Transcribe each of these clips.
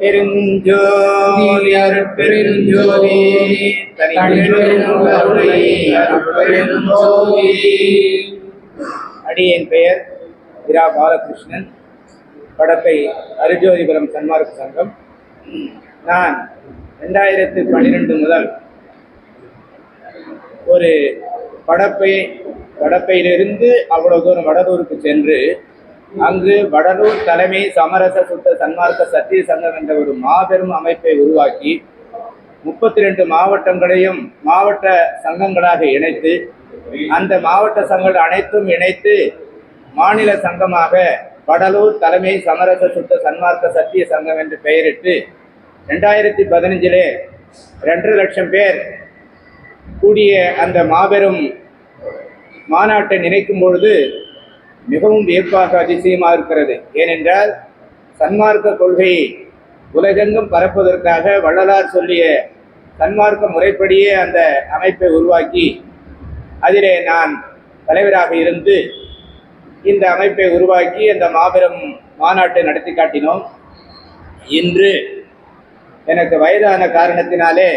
அருட்பெருஞ்சோதி அருட்பெருஞ்சோதி அடியேன் பெயர் இரா பாலகிருஷ்ணன், படப்பை அருஜோதிபுரம் சன்மார்க்க சங்கம். நான் 2012 முதல் ஒரு படப்பையிலிருந்து அவ்வளவு தூரம் வடலூருக்கு சென்று அங்கு வடலூர் தலைமை சமரச சுத்த சன்மார்க்க சத்திய சங்கம் என்ற ஒரு மாபெரும் அமைப்பை உருவாக்கி 32 மாவட்டங்களையும் மாவட்ட சங்கங்களாக இணைத்து அந்த மாவட்ட சங்கங்கள் அனைத்தும் இணைத்து மாநில சங்கமாக வடலூர் தலைமை சமரச சுத்த சன்மார்க்க சத்திய சங்கம் என்று பெயரிட்டு 2015 2 லட்சம் பேர் கூடிய அந்த மாபெரும் மாநாட்டை நினைக்கும் பொழுது மிகவும் வியப்பாக அதிசயமாக இருக்கிறது. ஏனென்றால் சன்மார்க்க கொள்கையை உலகெங்கும் பரப்புவதற்காக வள்ளலார் சொல்லிய சன்மார்க்க முறைப்படியே அந்த அமைப்பை உருவாக்கி அதிலே நான் தலைவராக இருந்து இந்த அமைப்பை உருவாக்கி அந்த மாபெரும் மாநாட்டை நடத்தி காட்டினோம். இன்று எனக்கு வயதான காரணத்தினாலே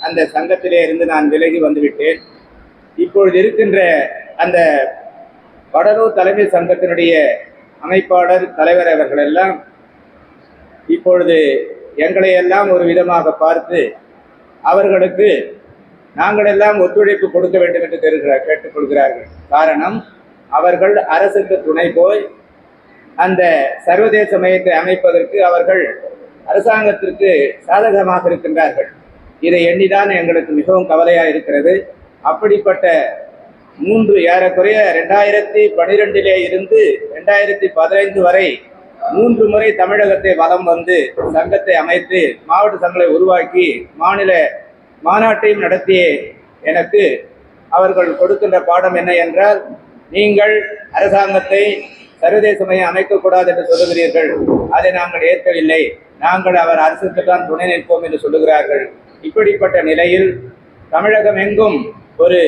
அந்த சங்கத்திலே இருந்து நான் விலகி வந்துவிட்டேன். இப்பொழுது இருக்கின்ற அந்த வடலூர் தலைமை சங்கத்தினுடைய அமைப்பாளர் தலைவர் அவர்கள் எல்லாம் இப்பொழுது எங்களை எல்லாம் ஒரு விதமாக பார்த்து அவர்களுக்கு நாங்கள் எல்லாம் ஒத்துழைப்பு கொடுக்க வேண்டும் என்று கேட்டுக்கொள்கிறார்கள். காரணம், அவர்கள் அரசுக்கு துணை போய் அந்த சர்வதேச மையத்தை அமைப்பதற்கு அவர்கள் அரசாங்கத்திற்கு சாதகமாக இருக்கின்றார்கள். இதை எண்ணிதான் எங்களுக்கு மிகவும் கவலையாக இருக்கிறது. அப்படிப்பட்ட ஏறக்குறைய 2012 இருந்து 2015 வரை 3 முறை தமிழகத்தை வலம் வந்து சங்கத்தை அமைத்து மாவட்ட சங்கங்களை உருவாக்கி மாநில மாநாட்டையும் நடத்திய எனக்கு அவர்கள் கொடுக்கின்ற பாடம் என்ன என்றால், நீங்கள் அரசாங்கத்தை சர்வதேச மையம் அமைக்கக்கூடாது என்று சொல்லுகிறீர்கள். அதை நாங்கள் ஏற்கவில்லை, நாங்கள் அவர் அரசுக்கு தான் துணை நிற்போம் என்று சொல்லுகிறார்கள். இப்படிப்பட்ட நிலையில் தமிழகம் எங்கும் ஒரு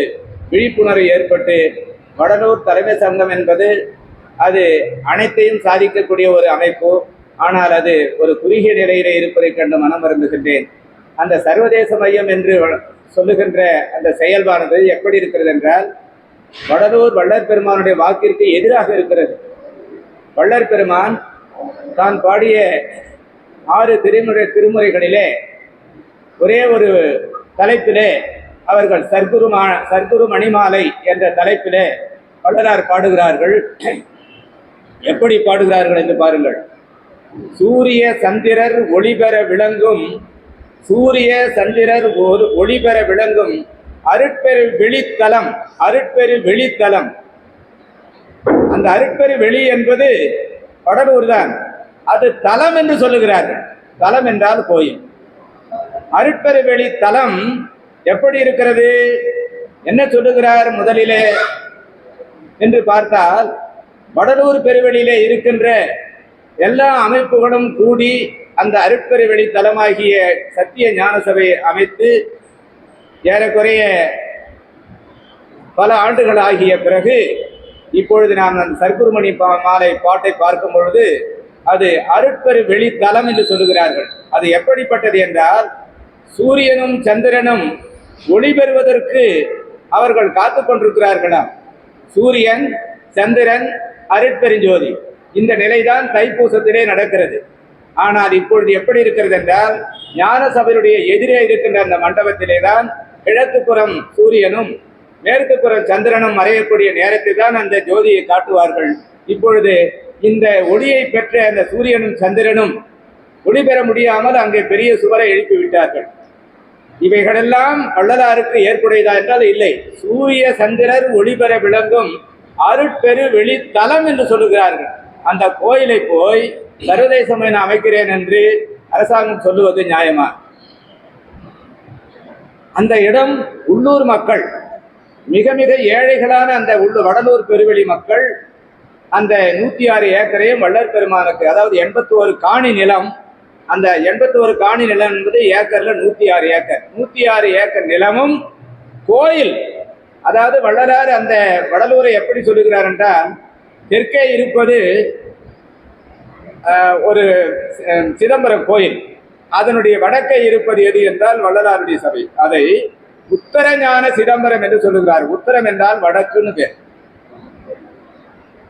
விழிப்புணர்வு ஏற்பட்டு வடலூர் தலைமை சங்கம் என்பது அது அனைத்தையும் சாதிக்கக்கூடிய ஒரு அமைப்பு. ஆனால் அது ஒரு குறுகிய நிலையிலே இருப்பதை கண்டு மனம் வருந்துகின்றேன். அந்த சர்வதேச மையம் என்று சொல்லுகின்ற அந்த செயல்பானது எப்படி இருக்கிறது என்றால், வடலூர் வள்ளற் பெருமானுடைய வாக்கிற்கு எதிராக இருக்கிறது. வள்ளற் பெருமான் தான் பாடிய 6 திருமுறைகளிலே ஒரே ஒரு தலைப்பிலே அவர்கள் சர்க்குரு மணிமாலை என்ற தலைப்பிலே வள்ளலார் பாடுகிறார்கள். எப்படி பாடுகிறார்கள் என்று பாருங்கள். சூரிய சந்திரர் ஒளிபெற விளங்கும் அருட்பெரு வெளித்தலம். அந்த அருட்பெரு வெளி என்பது வடலூர் தான். அது தலம் என்று சொல்லுகிறார்கள். தலம் என்றால் கோயில். அருட்பெரு வெளி தலம் எப்படி இருக்கிறது, என்ன சொல்லுகிறார் முதலிலே என்று பார்த்தால், வடலூர் பெருவெளியிலே இருக்கின்ற எல்லா அமைப்புகளும் கூடி அந்த அருட்பெருவெளி தலமாகிய சத்திய ஞான சபையை அமைத்து ஏறக்குறைய பல ஆண்டுகள் ஆகிய பிறகு இப்பொழுது நாம் அந்த சர்க்குருமணி மாலை பாட்டை பார்க்கும் பொழுது அது அருட்பெரு வெளி தலம் என்று சொல்லுகிறார்கள். அது எப்படிப்பட்டது என்றால், சூரியனும் சந்திரனும் ஒளி பெறுவதற்கு அவர்கள் காத்து கொண்டிருக்கிறார்களாம். சூரியன், சந்திரன், அருட்பெருஞ்சோதி, இந்த நிலைதான் தைப்பூசத்திலே நடக்கிறது. ஆனால் இப்பொழுது எப்படி இருக்கிறது என்றால், ஞான சபையுடைய எதிரே இருக்கின்ற அந்த மண்டபத்திலே தான் கிழக்கு புறம் சூரியனும் மேற்கு புறம் சந்திரனும் மறையக்கூடிய நேரத்தில் தான் அந்த ஜோதியை காட்டுவார்கள். இப்பொழுது இந்த ஒளியை பெற்ற அந்த சூரியனும் சந்திரனும் ஒளி பெற முடியாமல் அங்கே பெரிய சுவரை எழுப்பி விட்டார்கள். இவைகளெல்லாம் வள்ளலாருக்கு ஏற்புடையதா என்றால் இல்லை. சூரிய சந்திரர் ஒளிபெற விளங்கும் அருட்பெரு வெளித்தலம் என்று சொல்லுகிறார்கள். அந்த கோயிலை போய் சர்வதேசம் என அமைக்கிறேன் என்று அரசாங்கம் சொல்லுவது நியாயமா? அந்த இடம் உள்ளூர் மக்கள், மிக மிக ஏழைகளான அந்த வடலூர் பெருவெளி மக்கள் அந்த 106 ஏக்கரையும் வள்ளற் பெருமானுக்கு, அதாவது 81 காணி நிலம், அந்த 81 காணி நிலம் என்பது ஏக்கர்ல 106 ஏக்கர். 106 ஏக்கர் நிலமும் கோயில். அதாவது வள்ளலார் அந்த வடலூரை எப்படி சொல்லுகிறார் என்றால், தெற்கே இருப்பது ஒரு சிதம்பரம் கோயில், அதனுடைய வடக்கே இருப்பது எது என்றால் வள்ளலாருடைய சபை. அதை உத்தரஞான சிதம்பரம் என்று சொல்லுகிறார். உத்தரம் என்றால் வடக்குன்னு பேர்.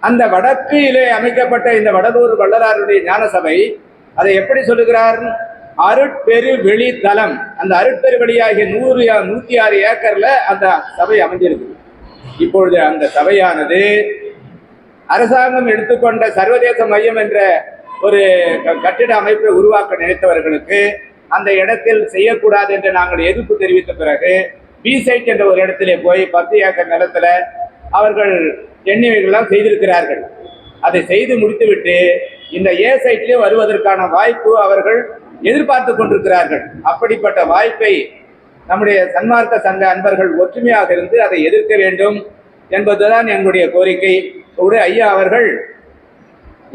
அந்த வடக்கிலே அமைக்கப்பட்ட இந்த வடலூர் வள்ளலாருடைய ஞான சபை அதை எப்படி சொல்லுகிறார்? அருட்பெரு வெளி தலம். அந்த அருட்பெரு வெளியாகிய 106 ஏக்கர்ல அந்த சபை அமைந்திருக்கு. இப்பொழுது அந்த சபையானது அரசாங்கம் எடுத்துக்கொண்ட சர்வதேச மையம் என்ற ஒரு கட்டிட அமைப்பை உருவாக்க நினைத்தவர்களுக்கு அந்த இடத்தில் செய்யக்கூடாது என்று நாங்கள் எதிர்ப்பு தெரிவித்த பிறகு பி சைட் என்ற ஒரு இடத்திலே போய் 10 ஏக்கர் நிலத்துல அவர்கள் எண்ணிக்கைகள்லாம் செய்திருக்கிறார்கள். அதை செய்து முடித்துவிட்டு இந்த ஏ சைட்லேயே வருவதற்கான வாய்ப்பு அவர்கள் எதிர்பார்த்து கொண்டிருக்கிறார்கள். அப்படிப்பட்ட வாய்ப்பை நம்முடைய சன்மார்க்க சங்க அன்பர்கள் ஒற்றுமையாக இருந்து அதை எதிர்க்க வேண்டும் என்பதுதான் எங்களுடைய கோரிக்கை. ஐயா அவர்கள்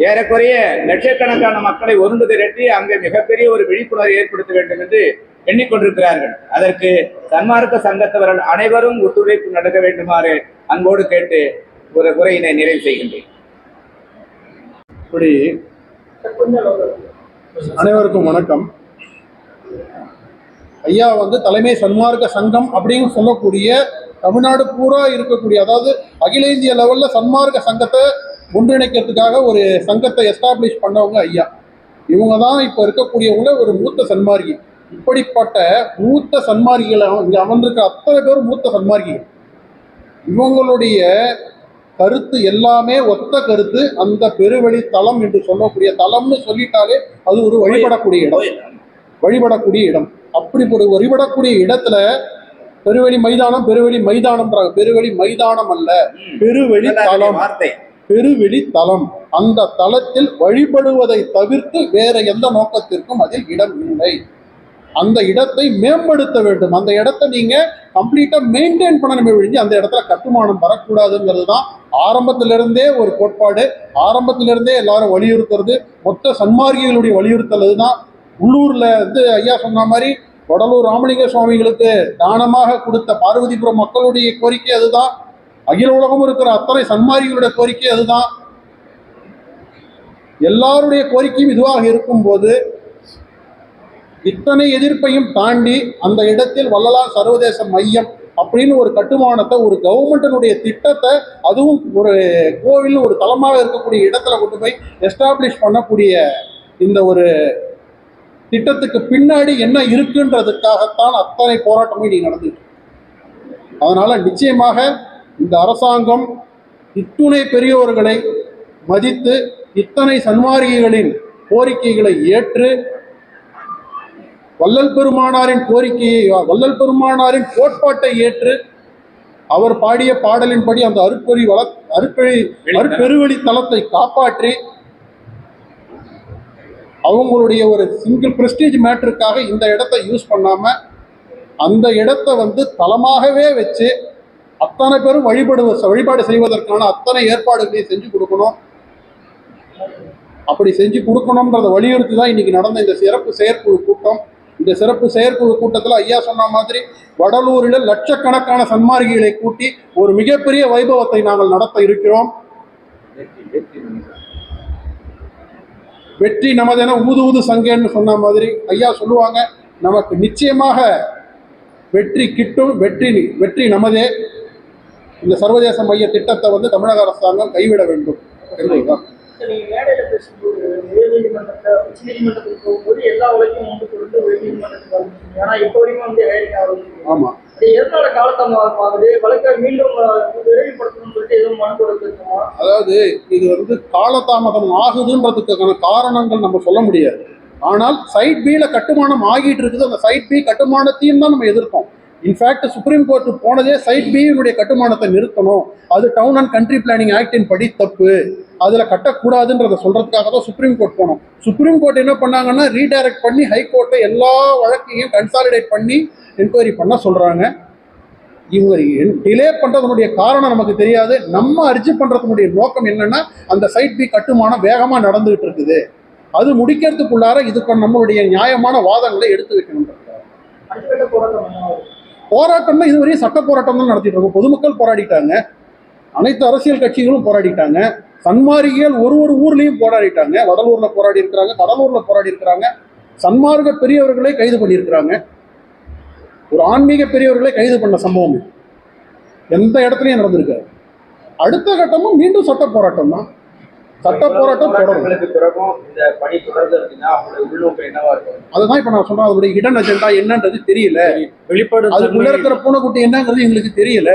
ஏறக்குறைய லட்சக்கணக்கான மக்களை ஒன்று திரட்டி அங்கே மிகப்பெரிய ஒரு விழிப்புணர்வை ஏற்படுத்த வேண்டும் என்று எண்ணிக்கொண்டிருக்கிறார்கள். அதற்கு சன்மார்க்க சங்கத்தவர்கள் அனைவரும் ஒத்துழைப்பு நடக்க வேண்டுமாறு அன்போடு கேட்டு ஒரு உரையினை நிறைவு செய்கின்றேன். அனைவருக்கும் வணக்கம். ஐயா தலைமை சன்மார்க்க சங்கம் அப்படின்னு சொல்லக்கூடிய தமிழ்நாடு பூரா இருக்கக்கூடிய, அதாவது அகில இந்திய லெவல்ல சன்மார்க்க சங்கத்தை ஒன்றிணைக்கிறதுக்காக ஒரு சங்கத்தை எஸ்டாப்ளிஷ் பண்ணவங்க ஐயா. இவங்க தான் இப்போ இருக்கக்கூடியவங்கள ஒரு மூத்த சன்மார்க்கி. இப்படிப்பட்ட மூத்த சன்மார்க்கிகளை இங்கே அமர்ந்திருக்க அத்தனை பேரும் மூத்த சன்மார்க்கிகள். இவங்களுடைய கருத்து எல்லாமே ஒத்த கருத்து. அந்த பெருவெளி தலம் என்று சொல்லக்கூடிய தலம்னு சொல்லிட்டாலே அது ஒரு வழிபடக்கூடிய இடம். அப்படி ஒரு வழிபடக்கூடிய இடத்துல பெருவெளி மைதானம் பெருவெளி மைதானம் அல்ல, பெருவெளி தலம். பெருவெளி தலம். அந்த தலத்தில் வழிபடுவதை தவிர்த்து வேற எந்த நோக்கத்திற்கும் அதில் இடம் இல்லை. அந்த இடத்தை மேம்படுத்த வேண்டும். அந்த இடத்தை நீங்க கம்ப்ளீட்டா மெயின்டைன் பண்ணணுமே ஒழிஞ்சு அந்த இடத்துல கட்டுமானம் வரக்கூடாதுங்கிறது தான் ஆரம்பத்திலிருந்தே ஒரு கோட்பாடு. ஆரம்பத்திலிருந்தே எல்லாரும் வலியுறுத்துறது, மொத்த சன்மார்க்கிகளுடைய வலியுறுத்தல் அதுதான். உள்ளூர்ல ஐயா சொன்ன மாதிரி வடலூர் ராமலிங்க சுவாமிகளுக்கு தானமாக கொடுத்த பார்வதிபுரம் மக்களுடைய கோரிக்கை அதுதான். அகில உலகம் இருக்கிற அத்தனை சன்மார்க்கிகளுடைய கோரிக்கை அதுதான். எல்லாருடைய கோரிக்கையும் இதுவாக இருக்கும்போது இத்தனை எதிர்ப்பையும் தாண்டி அந்த இடத்தில் வள்ளலார் சர்வதேச மையம் அப்படின்னு ஒரு கட்டுமானத்தை, ஒரு கவர்மெண்டினுடைய திட்டத்தை, அதுவும் ஒரு கோவில் ஒரு தலமாக இருக்கக்கூடிய இடத்துல கொண்டு போய் எஸ்டாப்ளிஷ் பண்ணக்கூடிய இந்த ஒரு திட்டத்துக்கு பின்னாடி என்ன இருக்குன்றதுக்காகத்தான் அத்தனை போராட்டமும் இன்னைக்கு நடந்துச்சு. அதனால நிச்சயமாக இந்த அரசாங்கம் இத்துணை பெரியோர்களை மதித்து இத்தனை சன்மார்க்கிகளின் கோரிக்கைகளை ஏற்று வள்ளல் பெருமானாரின் கோரிக்கையை, வள்ளல் பெருமானாரின் கோட்பாட்டை ஏற்று அவர் பாடிய பாடலின்படி அந்த அருட்பெருவெளி தலத்தை காப்பாற்றி அவங்களுடைய ஒரு சிங்கிள் பிரஸ்டீஜ் மேட்டருக்காக இந்த இடத்தை யூஸ் பண்ணாம அந்த இடத்தை தலமாகவே வச்சு அத்தனை பேரும் வழிபாடு செய்வதற்கான அத்தனை ஏற்பாடுகளையும் செஞ்சு கொடுக்கணும். அப்படி செஞ்சு கொடுக்கணும்ன்றதை வலியுறுத்தி தான் இன்னைக்கு நடந்த இந்த சிறப்பு செயற்குழு கூட்டம். இந்த சிறப்பு செயற்குழு கூட்டத்தில் ஐயா சொன்ன மாதிரி வடலூரில் லட்சக்கணக்கான சன்மார்க்கிகளை கூட்டி ஒரு மிகப்பெரிய வைபவத்தை நாங்கள் நடத்த இருக்கிறோம். வெற்றி நமதென ஊது சங்கன்னு சொன்ன மாதிரி ஐயா சொல்லுவாங்க, நமக்கு நிச்சயமாக வெற்றி கிட்டும், வெற்றி நமதே. இந்த சர்வதேச மைய திட்டத்தை தமிழக அரசாங்கம் கைவிட வேண்டும். ஆமா, அதாவது இது காலதாமதம் ஆகுதுன்றதுக்கான காரணங்கள் நம்ம சொல்ல முடியாது. ஆனால் சைட் பில கட்டுமானம் ஆகிட்டு இருக்குது. அந்த சைட் பி கட்டுமானத்தையும் தான் நம்ம எதிர்ப்போம். இன்ஃபேக்ட் சுப்ரீம் கோர்ட் போனதே சைட் பியினுடைய கட்டுமானத்தை நிறுத்தணும், அது டவுன் அண்ட் கண்ட்ரி பிளானிங் ஆக்டின் படி தப்பு, அதுல கட்டக்கூடாதுன்றதை சொல்றதுக்காக தான் சுப்ரீம் கோர்ட் போனோம். சுப்ரீம் கோர்ட் என்ன பண்ணாங்கன்னா ரீடைரக்ட் பண்ணி ஹைகோர்ட்டை எல்லா வழக்கையும் கன்சாலிடேட் பண்ணி என்கொயரி பண்ண சொல்றாங்க. இவங்க டிலே பண்றதுனுடைய காரணம் நமக்கு தெரியாது. நம்ம அர்ஜி பண்றதுனுடைய நோக்கம் என்னன்னா அந்த சைட் பி கட்டுமானம் வேகமா நடந்துகிட்டு இருக்குது, அது முடிக்கிறதுக்குள்ளார இதுக்கு நம்மளுடைய நியாயமான வாதங்களை எடுத்து வைக்கணும். போராட்டம்னா இதுவரையும் சட்ட போராட்டம் தான் நடத்திட்டு இருக்கோம். பொதுமக்கள் போராடிட்டாங்க, அனைத்து அரசியல் கட்சிகளும் போராடிட்டாங்க, சன்மார்க்கிகள் ஒரு ஊர்லயும் போராடிட்டாங்க. வடலூர்ல போராடி இருக்கிறாங்க, கடலூர்ல போராடி இருக்கிறாங்க. சன்மார்க்க பெரியவர்களை கைது பண்ணியிருக்கிறாங்க. ஒரு ஆன்மீக பெரியவர்களை கைது பண்ண சம்பவம் இது. எந்த இடத்துலையும் நடந்திருக்காரு. அடுத்த கட்டமும் மீண்டும் சட்ட போராட்டம் தான். சட்ட போராட்டம் தொடரும். பிறகும் இந்த பணி தொடர்ந்து அப்படின்னா அவங்களுடைய உள்நோக்கம் என்னவா இருக்கும்? அதுதான் இப்ப நான் சொல்றேன். அதோட இடன் அஜெண்டா என்னன்றது தெரியல. வெளிப்பாடு அதுக்குள்ள இருக்கிற பூனைக்குட்டி என்னங்கிறது எங்களுக்கு தெரியல.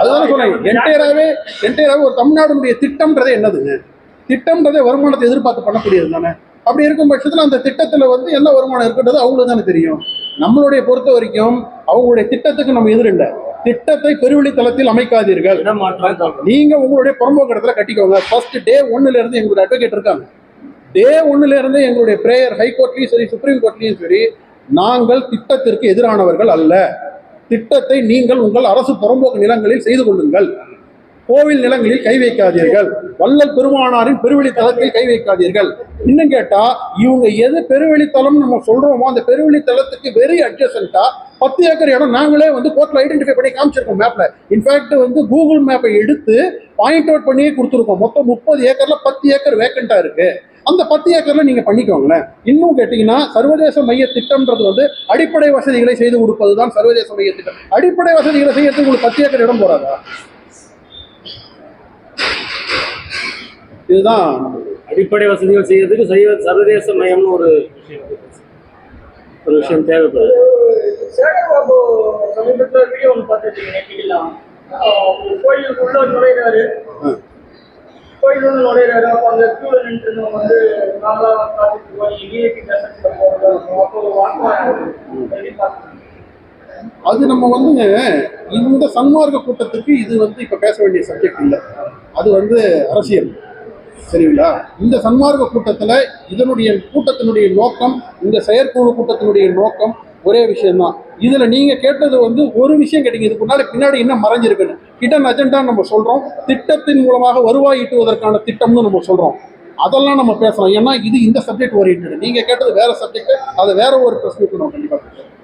அதுதான் சொல்றேன். என்டையராவே ஒரு தமிழ்நாடுடைய திட்டம்ன்றதே என்னதுங்க? திட்டம்ன்றதே வருமானத்தை எதிர்பார்த்து பண்ணக்கூடியது தானே. அப்படி இருக்கும் பட்சத்தில் அந்த திட்டத்துல என்ன வருமானம் இருக்குன்றது அவங்களுக்கு தானே தெரியும். நம்மளுடைய பொறுத்த வரைக்கும் அவங்களுடைய திட்டத்துக்கு நம்ம எதிர் இல்லை. திட்டத்தை பெருவெளி தளத்தில் அமைக்காதீர்கள். நீங்க உங்களுடைய புறம்போக்கு இடத்துல கட்டிக்கோங்க. ஃபர்ஸ்ட் டே 1ல இருந்து எங்களுடைய அட்வொகேட் இருக்காங்க. டே 1ல இருந்து எங்களுடைய பிரேயர் ஹைகோர்ட்லயும் சரி சுப்ரீம் கோர்ட்லயும் சரி, நாங்கள் திட்டத்திற்கு எதிரானவர்கள் அல்ல. திட்டத்தை நீங்கள் உங்கள் அரசு புறம்போக்கு நிலங்களில் செய்து கொள்ளுங்கள். கோவில் நிலங்களில் கை வைக்காதீர்கள். வள்ளல் பெருமானாரின் பெருவெளி தளத்தில் கை வைக்காதீர்கள். இன்னும் கேட்டா இவங்க எது பெருவெளி தளம் நம்ம சொல்றோமோ அந்த பெருவெளி தளத்துக்கு வெரி அட்ஜசன்டா 10 ஏக்கர் இடம் நாங்களே கோர்ட்ல ஐடென்டிஃபை பண்ணி காமிச்சிருக்கோம் மேப்ல. இன்ஃபேக்ட் கூகுள் மேப்பை எடுத்து பாயிண்ட் அவுட் பண்ணியே கொடுத்துருக்கோம். மொத்தம் 30 ஏக்கர்ல 10 ஏக்கர் வேக்கண்டா இருக்கு. அந்த 10 ஏக்கர்ல நீங்க பண்ணிக்கோங்களேன். இன்னும் கேட்டீங்கன்னா சர்வதேச மைய திட்டம்ன்றது அடிப்படை வசதிகளை செய்து கொடுப்பதுதான் சர்வதேச மைய திட்டம். அடிப்படை வசதிகளை செய்யறதுக்கு உங்களுக்கு 10 ஏக்கர் இடம் போறாதா? இதுதான் அடிப்படை வசதிகள் செய்யறதுக்கு சர்வதேச மயம்னு ஒரு விஷயம் தேவைப்படுது. சேகர்பாபு சமீபத்தில் வீடியோ ஒன்று பார்த்துருக்கீங்க. கோயிலுக்குள்ள நுழையிறாரு. கோயிலுள்ள நுழையிறாரு. அப்போ அந்த கியூல நின்று நாங்களா பார்த்துட்டு போய் விஐபி தரிசனத்தில் போகிறோம். அப்போ வாக்குவாதம் அது நம்ம இந்த சன்மார்க்க கூட்டத்துக்கு இது இப்ப பேச வேண்டிய சப்ஜெக்ட் இல்லை. அது அரசியல். சரிங்களா? இந்த சன்மார்க்க கூட்டத்துல கூட்டத்தினுடைய நோக்கம், இந்த செயற்குழு கூட்டத்தினுடைய நோக்கம் ஒரே விஷயம்தான். இதுல நீங்க கேட்டது ஒரு விஷயம் கேட்டீங்க. இதுக்கு பின்னாடி என்ன மறைஞ்சிருக்குன்னு ஹிடன் அஜெண்டா நம்ம சொல்றோம். திட்டத்தின் மூலமாக வருவாய் ஈட்டுவதற்கான திட்டம்னு நம்ம சொல்றோம். அதெல்லாம் நம்ம பேசலாம். ஏன்னா இது இந்த சப்ஜெக்ட் ஓரியன்டட். நீங்க கேட்டது வேற சப்ஜெக்ட். அதை வேற ஒரு பிரச்சனைக்கு நம்ம கண்டிப்பா பேசலாம்.